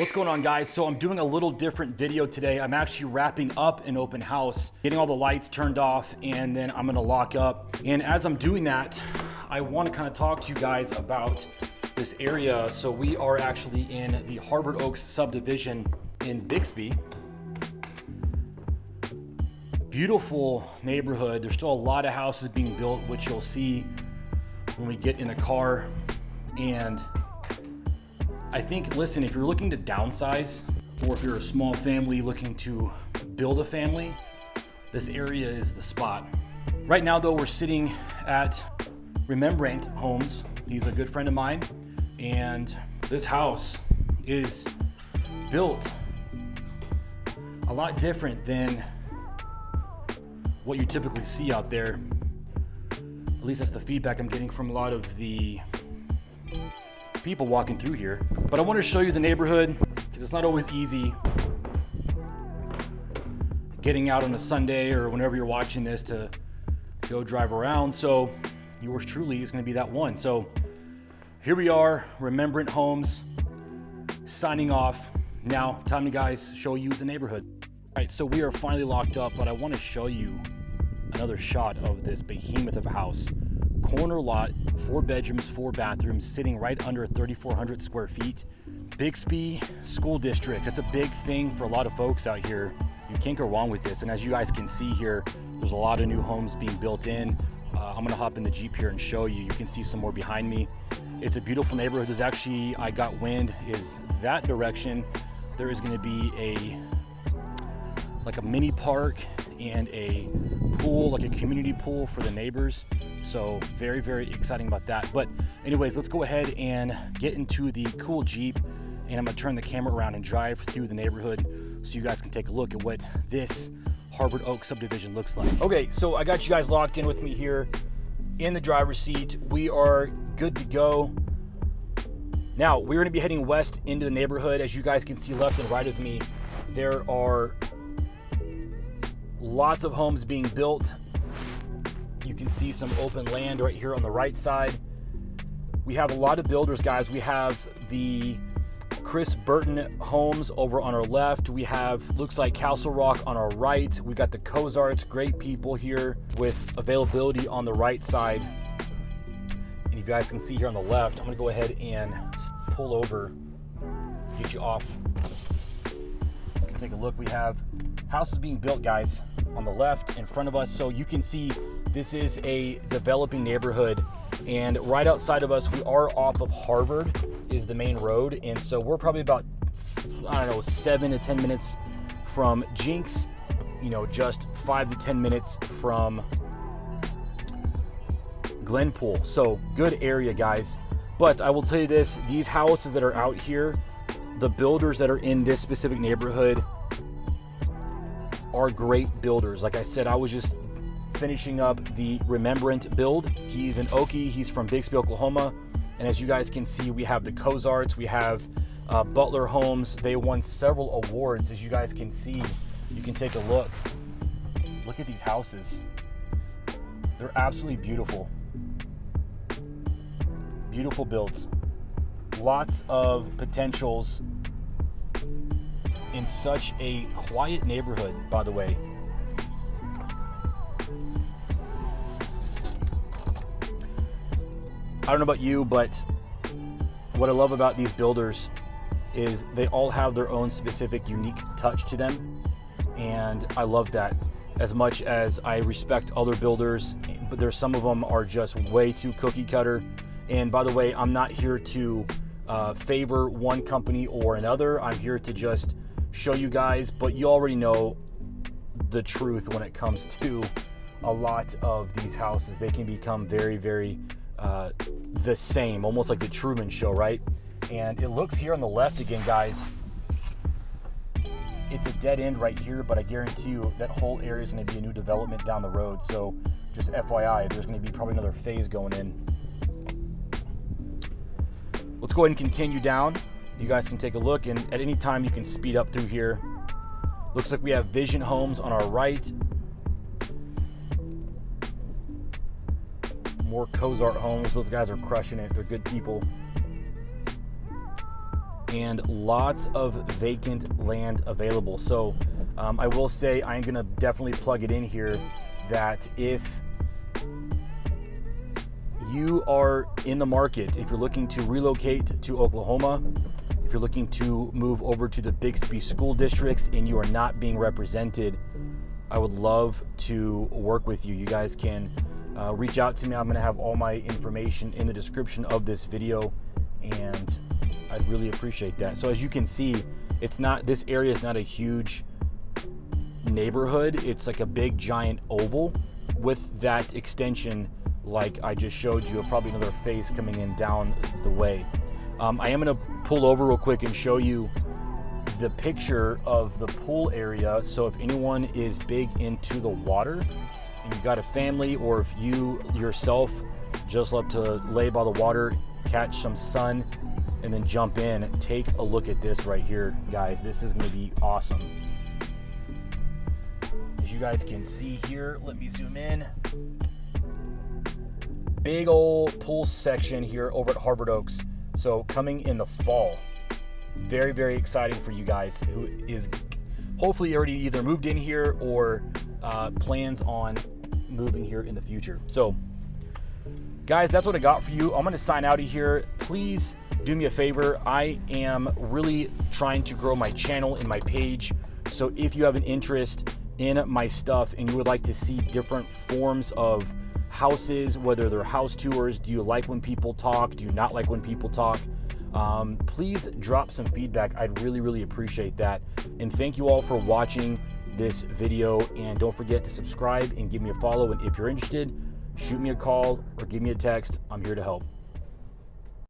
What's going on, guys? So I'm doing a little different video today. I'm actually wrapping up an open house, getting all the lights turned off, and then I'm gonna lock up. And as I'm doing that, I want to kind of talk to you guys about this area. So we are actually in the Harvard Oaks subdivision in Bixby. Beautiful neighborhood. There's still a lot of houses being built, which you'll see when we get in the car. And I think, listen, if you're looking to downsize, or if you're a small family looking to build a family, this area is the spot. Right now though, we're sitting at Remembrant Homes. He's a good friend of mine, and this house is built a lot different than what you typically see out there. At least that's the feedback I'm getting from a lot of the people walking through here. But I want to show you the neighborhood because it's not always easy getting out on a Sunday or whenever you're watching this to go drive around. So yours truly is going to be that one. So here we are, Remembrant Homes, signing off. Now time to guys show you the neighborhood. All right, so we are finally locked up, but I want to show you another shot of this behemoth of a house. Corner lot, 4 bedrooms, 4 bathrooms, sitting right under 3,400 square feet. Bixby School District, that's a big thing for a lot of folks out here. You can't go wrong with this. And as you guys can see here, there's a lot of new homes being built in. I'm gonna hop in the Jeep here and show you. You can see some more behind me. It's a beautiful neighborhood. There's actually, I got wind, is that direction. There is gonna be like a mini park and a pool, like a community pool for the neighbors. So very, very exciting about that. But anyways, let's go ahead and get into the cool Jeep, and I'm gonna turn the camera around and drive through the neighborhood so you guys can take a look at what this Harvard Oaks subdivision looks like. Okay, so I got you guys locked in with me here in the driver's seat. We are good to go. Now, we're gonna be heading west into the neighborhood. As you guys can see left and right of me, there are lots of homes being built. You can see some open land right here on the right side. We have a lot of builders, guys. We have the Chris Burton homes over on our left. We have, looks like Castle Rock on our right. We got the Cozarts, great people here with availability on the right side. And you guys can see here on the left, I'm gonna go ahead and pull over, get you off. You can take a look. We have houses being built, guys, on the left in front of us. So you can see this is a developing neighborhood, and right outside of us, we are off of Harvard is the main road. And so we're probably about, I don't know, 7 to 10 minutes from Jenks, you know, just 5 to 10 minutes from Glenpool. So good area, guys. But I will tell you this, these houses that are out here, the builders that are in this specific neighborhood are great builders. Like I said, I was just finishing up the Remembrant build. He's an Okie, he's from Bixby, Oklahoma. And as you guys can see, we have the Cozarts, we have Butler Homes. They won several awards. As you guys can see, you can take a look. Look at these houses. They're absolutely beautiful. Beautiful builds. Lots of potentials in such a quiet neighborhood, by the way. I don't know about you, but what I love about these builders is they all have their own specific, unique touch to them. And I love that. As much as I respect other builders, but there's some of them are just way too cookie cutter. And by the way, I'm not here to favor one company or another. I'm here to just show you guys, but you already know the truth when it comes to a lot of these houses. They can become very, very the same, almost like the Truman Show, right? And it looks here on the left again, guys, it's a dead end right here, but I guarantee you that whole area is going to be a new development down the road. So just FYI, there's going to be probably another phase going in. Let's go ahead and continue down. You guys can take a look, and at any time you can speed up through here. Looks like we have Vision Homes on our right. More Cozart Homes. Those guys are crushing it. They're good people. and lots of vacant land available. So I will say I'm gonna definitely plug it in here that if you are in the market, if you're looking to relocate to Oklahoma, if you're looking to move over to the Bixby school districts and you are not being represented, I would love to work with you. You guys can reach out to me. I'm going to have all my information in the description of this video, and I'd really appreciate that. So as you can see, this area is not a huge neighborhood. It's like a big giant oval with that extension like I just showed you, probably another face coming in down the way. I am going to pull over real quick and show you the picture of the pool area. So if anyone is big into the water and you've got a family, or if you yourself just love to lay by the water, catch some sun, and then jump in, take a look at this right here, guys. This is going to be awesome. As you guys can see here, let me zoom in. Big old pool section here over at Harvard Oaks. So coming in the fall. Very, very exciting for you guys who is hopefully already either moved in here or plans on moving here in the future. So guys, that's what I got for you. I'm going to sign out of here. Please do me a favor. I am really trying to grow my channel and my page. So if you have an interest in my stuff and you would like to see different forms of houses, whether they're house tours, do you like when people talk? Do you not like when people talk? Please drop some feedback. I'd really, really appreciate that. And thank you all for watching this video. And don't forget to subscribe and give me a follow. And if you're interested, shoot me a call or give me a text. I'm here to help.